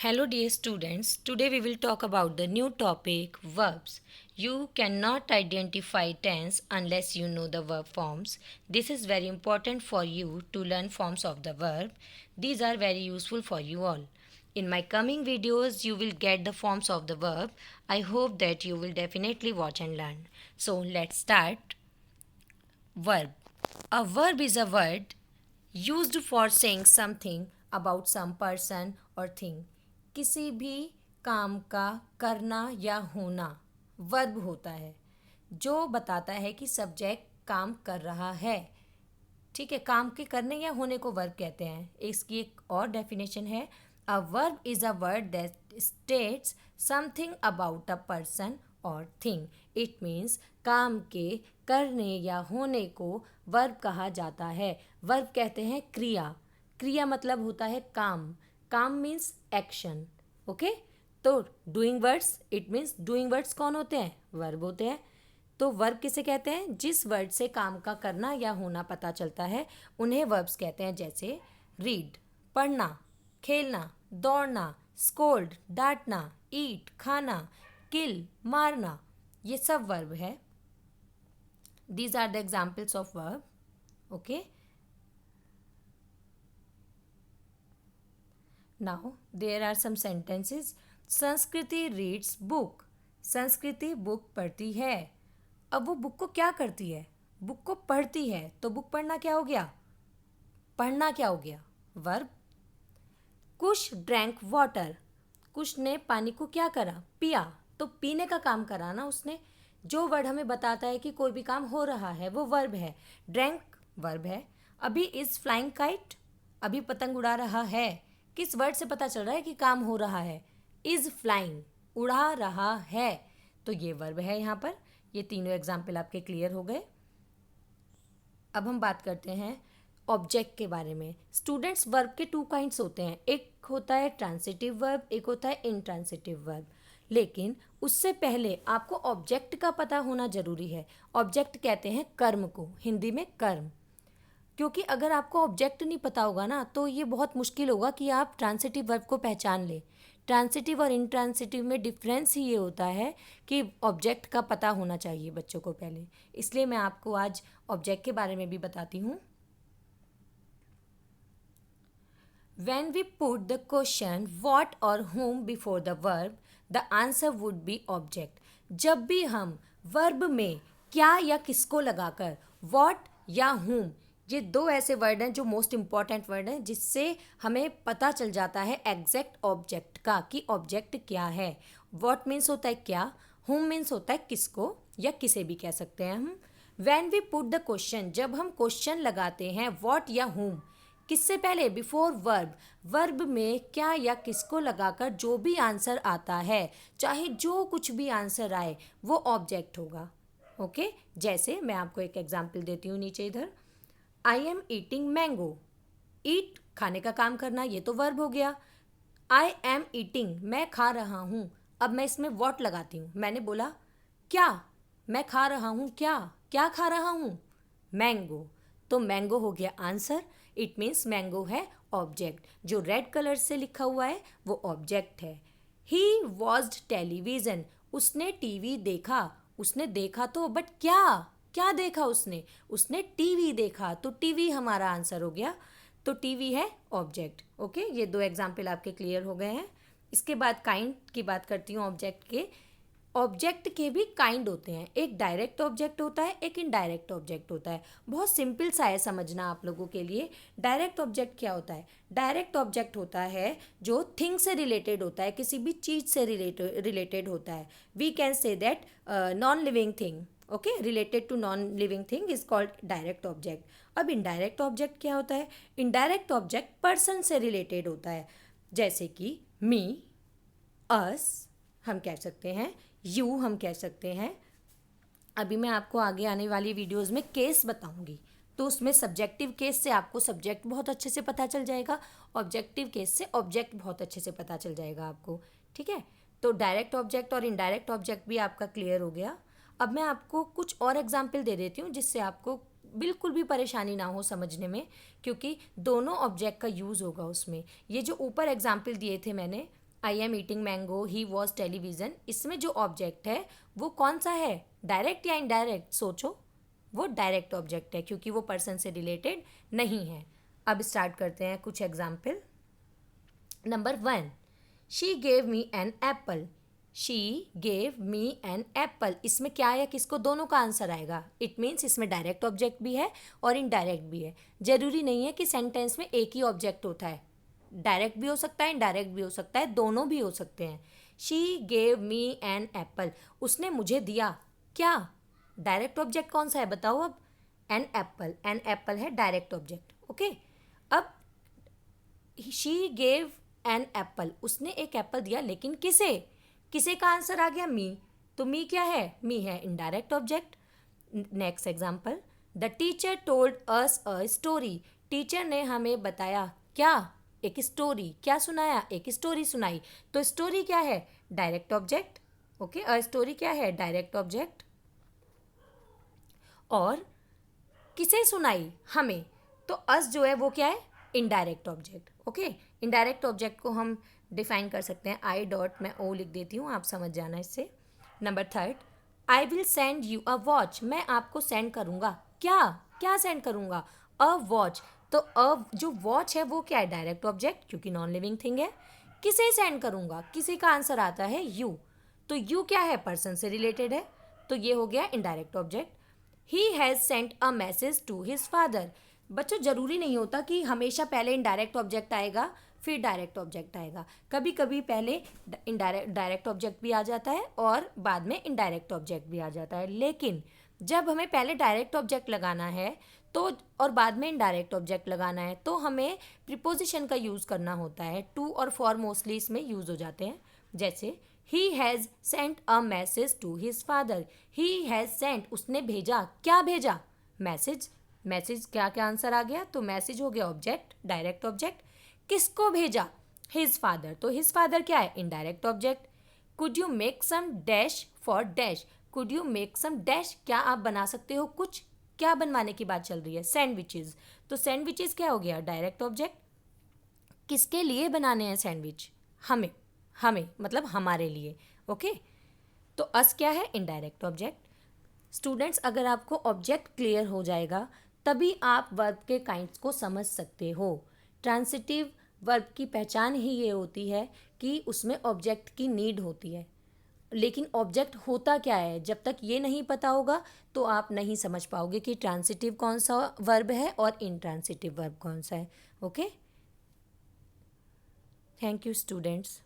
Hello dear students, today we will talk about the new topic verbs. You cannot identify tense unless you know the verb forms. This is very important for you to learn forms of the verb. These are very useful for you all. In my coming videos, you will get the forms of the verb. I hope that you will definitely watch and learn. So let's start. Verb. A verb is a word used for saying something about some person or thing. किसी भी काम का करना या होना verb होता है जो बताता है कि सब्जेक्ट काम कर रहा है। ठीक है, काम के करने या होने को वर्ब कहते हैं। इसकी एक और डेफिनेशन है, a verb is a word that states something about a person और थिंग। इट मीन्स काम के करने या होने को वर्ब कहा जाता है। वर्ब कहते हैं क्रिया। क्रिया मतलब होता है काम। काम मीन्स एक्शन। ओके, तो doing words, it means doing words कौन होते हैं? वर्ब होते हैं। तो वर्ब किसे कहते हैं? जिस वर्ड से काम का करना या होना पता चलता है उन्हें वर्ब्स कहते हैं। जैसे रीड पढ़ना, खेलना, दौड़ना, स्कोल्ड डांटना, ईट खाना, किल मारना, ये सब वर्ब है। These are the examples of verb. Okay, now there are some sentences. Sanskriti reads book. Sanskriti book पढ़ती है। अब वो बुक को क्या करती है? बुक को पढ़ती है। तो बुक पढ़ना क्या हो गया? पढ़ना क्या हो गया? वर्ब। कुश ड्रैंक वाटर। कुश ने पानी को क्या करा? पिया। तो पीने का काम करा ना उसने। जो वर्ड हमें बताता है कि कोई भी काम हो रहा है वो वर्ब है। ड्रैंक वर्ब है। अभी इज फ्लाइंग काइट, अभी पतंग उड़ा रहा है। किस वर्ड से पता चल रहा है कि काम हो रहा है? इज फ्लाइंग, उड़ा रहा है। तो ये वर्ब है यहाँ पर। ये तीनों एग्जाम्पल आपके क्लियर हो गए। अब हम बात करते हैं ऑब्जेक्ट के बारे में। स्टूडेंट्स, वर्ब के टू काइंड्स होते हैं। एक होता है ट्रांसिटिव वर्ब, एक होता है इनट्रांसिटिव वर्ब। लेकिन उससे पहले आपको ऑब्जेक्ट का पता होना जरूरी है। ऑब्जेक्ट कहते हैं कर्म को, हिंदी में कर्म। क्योंकि अगर आपको ऑब्जेक्ट नहीं पता होगा ना तो ये बहुत मुश्किल होगा कि आप ट्रांसिटिव वर्ब को पहचान लें। ट्रांसिटिव और इनट्रांसिटिव में डिफरेंस ही ये होता है कि ऑब्जेक्ट का पता होना चाहिए बच्चों को पहले। इसलिए मैं आपको आज ऑब्जेक्ट के बारे में भी बताती हूँ। When we put the question what or whom before the verb, the answer would be object. जब भी हम वर्ब में क्या या किसको लगाकर what या whom, ये दो ऐसे वर्ड हैं जो मोस्ट इम्पॉर्टेंट वर्ड हैं जिससे हमें पता चल जाता है एग्जैक्ट ऑब्जेक्ट का कि ऑब्जेक्ट क्या है। what मीन्स होता है क्या, whom मीन्स होता है किसको या किसे भी कह सकते हैं हम। When we put the question, जब हम क्वेश्चन लगाते हैं what या whom, किससे पहले? Before verb. वर्ब में क्या या किसको लगाकर जो भी आंसर आता है, चाहे जो कुछ भी आंसर आए, वो ऑब्जेक्ट होगा। ओके, जैसे मैं आपको एक एग्जांपल देती हूँ नीचे इधर। I am eating mango. Eat खाने का काम करना, ये तो वर्ब हो गया। आई एम ईटिंग, मैं खा रहा हूँ। अब मैं इसमें वॉट लगाती हूँ। मैंने बोला क्या, मैं खा रहा हूँ क्या, क्या खा रहा हूँ? मैंगो। तो मैंगो हो गया आंसर। इट मीन्स मैंगो है ऑब्जेक्ट। जो रेड कलर से लिखा हुआ है वो ऑब्जेक्ट है। ही वॉच्ड टेलीविज़न, उसने टीवी देखा। उसने देखा तो बट क्या, क्या देखा उसने? उसने टीवी देखा, तो टीवी हमारा आंसर हो गया। तो टीवी है ऑब्जेक्ट। ओके, ये दो एग्जाम्पल आपके क्लियर हो गए हैं। इसके बाद काइंड की बात करती हूँ ऑब्जेक्ट के। ऑब्जेक्ट के भी काइंड होते हैं। एक डायरेक्ट ऑब्जेक्ट होता है, एक इनडायरेक्ट ऑब्जेक्ट होता है। बहुत सिंपल सा है समझना आप लोगों के लिए। डायरेक्ट ऑब्जेक्ट क्या होता है? डायरेक्ट ऑब्जेक्ट होता है जो थिंग से रिलेटेड होता है, किसी भी चीज़ से रिलेटेड होता है। We can say that non living thing, okay, related to non living thing is called direct object. अब इनडायरेक्ट ऑब्जेक्ट क्या होता है? इनडायरेक्ट ऑब्जेक्ट पर्सन से रिलेटेड होता है। जैसे कि मी, अस हम कह सकते हैं, यू हम कह सकते हैं। अभी मैं आपको आगे आने वाली वीडियोस में केस बताऊंगी, तो उसमें सब्जेक्टिव केस से आपको सब्जेक्ट बहुत अच्छे से पता चल जाएगा, ऑब्जेक्टिव केस से ऑब्जेक्ट बहुत अच्छे से पता चल जाएगा आपको। ठीक है, तो डायरेक्ट ऑब्जेक्ट और इनडायरेक्ट ऑब्जेक्ट भी आपका क्लियर हो गया। अब मैं आपको कुछ और एग्जाम्पल दे देती हूँ जिससे आपको बिल्कुल भी परेशानी ना हो समझने में, क्योंकि दोनों ऑब्जेक्ट का यूज़ होगा उसमें। ये जो ऊपर एग्जाम्पल दिए थे मैंने, आई am eating mango, he was television, इसमें जो ऑब्जेक्ट है वो कौन सा है, डायरेक्ट या इनडायरेक्ट? सोचो, वो डायरेक्ट ऑब्जेक्ट है क्योंकि वो पर्सन से रिलेटेड नहीं है। अब स्टार्ट करते हैं कुछ example. Number 1, she gave me an apple. She gave me an apple, इसमें क्या है, किसको, दोनों का आंसर आएगा। इट मीन्स इसमें डायरेक्ट ऑब्जेक्ट भी है और इनडायरेक्ट भी है। जरूरी नहीं है कि सेंटेंस में एक ही ऑब्जेक्ट होता है, डायरेक्ट भी हो सकता है, इनडायरेक्ट भी हो सकता है, दोनों भी हो सकते हैं। She gave me an apple, उसने मुझे दिया क्या, डायरेक्ट ऑब्जेक्ट कौन सा है बताओ अब, एन एप्पल, एन एप्पल है डायरेक्ट ऑब्जेक्ट। ओके, अब शी गेव एन एप्पल, उसने एक एप्पल दिया, लेकिन किसे, किसे का आंसर आ गया, मी, तो मी क्या है, मी है indirect object. Next example, the teacher told us a story, teacher ने हमें बताया क्या, एक स्टोरी, क्या सुनाया, एक स्टोरी सुनाई, तो स्टोरी क्या है, direct object. Okay, a story क्या है, डायरेक्ट ऑब्जेक्ट। और किसे सुनाई, हमें, तो अस जो है वो क्या है, indirect object. Okay, indirect object को हम डिफाइन कर सकते हैं, आई डॉट, मैं ओ लिख देती हूँ, आप समझ जाना इससे। Number 3, I will send you a watch, मैं आपको सेंड करूँगा क्या, क्या सेंड करूँगा, अ वॉच, तो अ जो वॉच है वो क्या है, डायरेक्ट ऑब्जेक्ट क्योंकि नॉन लिविंग थिंग है। किसे सेंड करूँगा, किसी का आंसर आता है यू, तो यू क्या है, पर्सन से रिलेटेड है, तो ये हो गया indirect object. He has sent a message to his father, बच्चों जरूरी नहीं होता कि हमेशा पहले इनडायरेक्ट ऑब्जेक्ट आएगा फिर डायरेक्ट ऑब्जेक्ट आएगा, कभी कभी पहले डायरेक्ट ऑब्जेक्ट भी आ जाता है और बाद में इनडायरेक्ट ऑब्जेक्ट भी आ जाता है। लेकिन जब हमें पहले डायरेक्ट ऑब्जेक्ट लगाना है तो और बाद में इनडायरेक्ट ऑब्जेक्ट लगाना है तो हमें प्रीपोजिशन का यूज़ करना होता है। टू और फॉर मोस्टली इसमें यूज़ हो जाते हैं, जैसे he has sent a message to his father, he has sent, उसने भेजा, क्या भेजा, मैसेज, मैसेज क्या क्या आंसर आ गया, तो मैसेज हो गया ऑब्जेक्ट, डायरेक्ट ऑब्जेक्ट। किसको भेजा, हिज फादर, तो हिज फादर क्या है, indirect object. Could you make some dash for dash, could you make some dash, क्या आप बना सकते हो कुछ, क्या बनवाने की बात चल रही है, सैंडविचेस, तो सैंडविचेस क्या हो गया, डायरेक्ट ऑब्जेक्ट। किसके लिए बनाने हैं सैंडविच, हमें, हमें मतलब हमारे लिए। ओके, तो अस क्या है, इनडायरेक्ट ऑब्जेक्ट। स्टूडेंट्स, अगर आपको ऑब्जेक्ट क्लियर हो जाएगा तभी आप वर्ब के काइंड्स को समझ सकते हो। ट्रांसिटिव वर्ब की पहचान ही ये होती है कि उसमें ऑब्जेक्ट की नीड होती है, लेकिन ऑब्जेक्ट होता क्या है, जब तक ये नहीं पता होगा तो आप नहीं समझ पाओगे कि ट्रांसिटिव कौन सा वर्ब है और इंट्रांसिटिव वर्ब कौन सा है। Okay, thank you students.